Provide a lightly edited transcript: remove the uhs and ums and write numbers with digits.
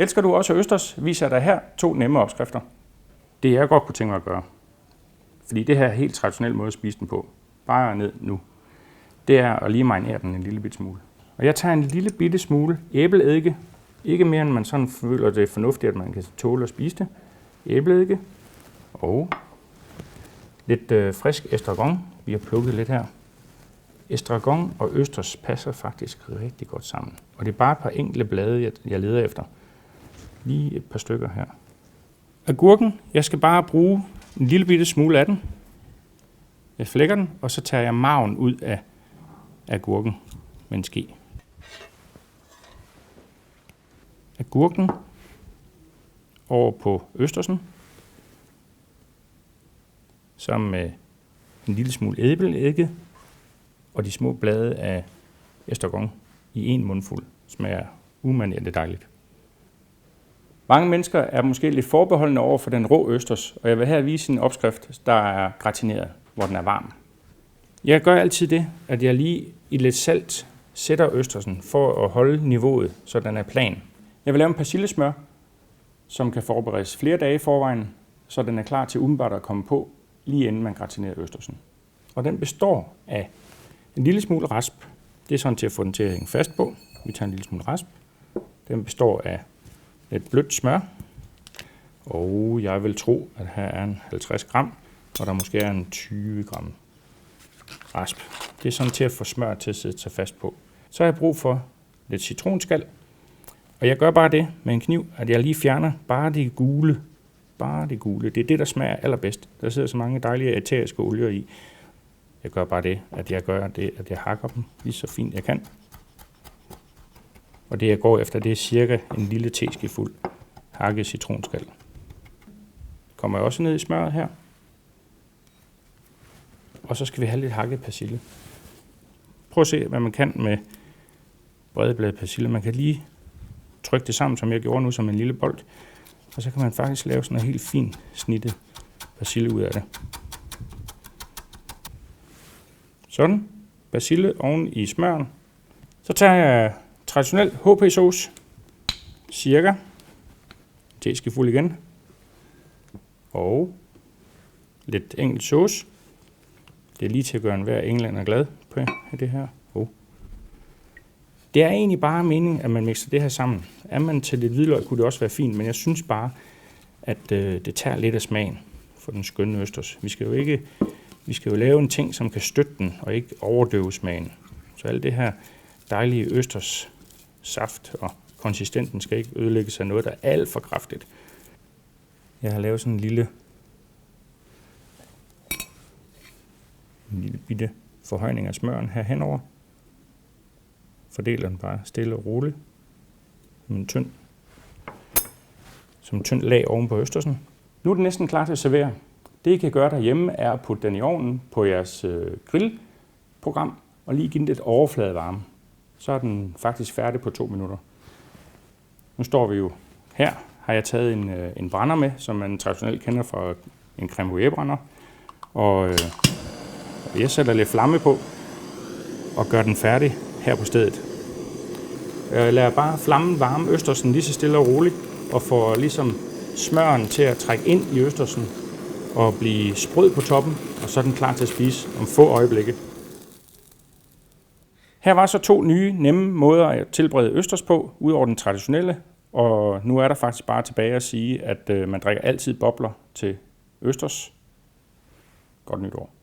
Elsker du også østers, viser jeg dig her 2 nemme opskrifter. Det jeg godt kunne tænke mig at gøre, fordi det her er helt traditionel måde at spise den på, bare ned nu, det er at lige marinere den en lille bitte smule. Og jeg tager en lille bitte smule æbleeddike, ikke mere end man sådan føler det er fornuftigt, at man kan tåle at spise det. Æbleeddike og lidt frisk estragon, vi har plukket lidt her. Estragon og østers passer faktisk rigtig godt sammen. Og det er bare et par enkelte blade, jeg leder efter. Lige et par stykker her. Agurken, jeg skal bare bruge en lille bitte smule af den. Jeg flækker den, og så tager jeg marven ud af agurken med en ske. Agurken over på østersen, sammen med en lille smule æbleeddike og de små blade af estragon i en mundfuld. Smager umanerligt dejligt. Mange mennesker er måske lidt forbeholdne over for den rå østers, og jeg vil her vise en opskrift, der er gratineret, hvor den er varm. Jeg gør altid det, at jeg lige i lidt salt sætter østersen for at holde niveauet, så den er plan. Jeg vil lave en persillesmør, som kan forberedes flere dage i forvejen, så den er klar til umiddelbart at komme på, lige inden man gratinerer østersen. Og den består af en lille smule rasp. Det er sådan til at få den til at hænge fast på. Vi tager en lille smule rasp. Den består af lidt blødt smør. Og jeg vil tro, at her er en 50 gram, og der måske er en 20 gram rasp. Det er sådan til at få smør til at sætte sig fast på. Så har jeg brug for lidt citronskal. Og jeg gør bare det med en kniv, at jeg lige fjerner bare det gule. Bare det gule. Det er det, der smager allerbedst. Der sidder så mange dejlige æteriske olier i. Jeg gør bare det, at jeg hakker dem lige så fint jeg kan. Og det jeg går efter, det er cirka en lille teskefuld hakket citronskal. Kommer jeg også ned i smøret her. Og så skal vi have lidt hakket persille. Prøv at se, hvad man kan med bredebladet persille. Man kan lige trykke det sammen, som jeg gjorde nu, som en lille bold. Og så kan man faktisk lave sådan en helt fin snittet persille ud af det. Sådan. Persille oven i smøren. Så tager jeg traditionel HP-sauce. Cirka. Teskefuld igen. Og lidt enkelt sauce. Det er lige til at gøre enhver englænder glad på det her. Det er egentlig bare meningen, at man mixer det her sammen. Er man til lidt hvidløg, kunne det også være fint, men jeg synes bare, at det tager lidt af smagen for den skønne østers. Vi skal jo lave en ting, som kan støtte den, og ikke overdøve smagen. Så alt det her dejlige østers saft og konsistenten skal ikke ødelægges af noget, der er alt for kraftigt. Jeg har lavet sådan en lille bitte forhøjning af smøren her henover. Fordeler den bare stille og roligt som en tynd lag oven på østersen. Nu er det næsten klar til at servere. Det I kan gøre derhjemme er at putte den i ovnen på jeres grillprogram og lige give den lidt overfladevarme. Så er den faktisk færdig på 2 minutter. Nu står vi jo her. Har jeg taget en brænder med, som man traditionelt kender fra en crème brûlée brænder. Og jeg sætter lidt flamme på og gør den færdig her på stedet. Jeg lader bare flammen varme østersen lige så stille og roligt, og får ligesom smøren til at trække ind i østersen og blive sprød på toppen, og så er den klar til at spise om få øjeblikke. Her var så 2 nye, nemme måder at tilberede østers på, ud over den traditionelle, og nu er der faktisk bare tilbage at sige, at man drikker altid bobler til østers. Godt nytår.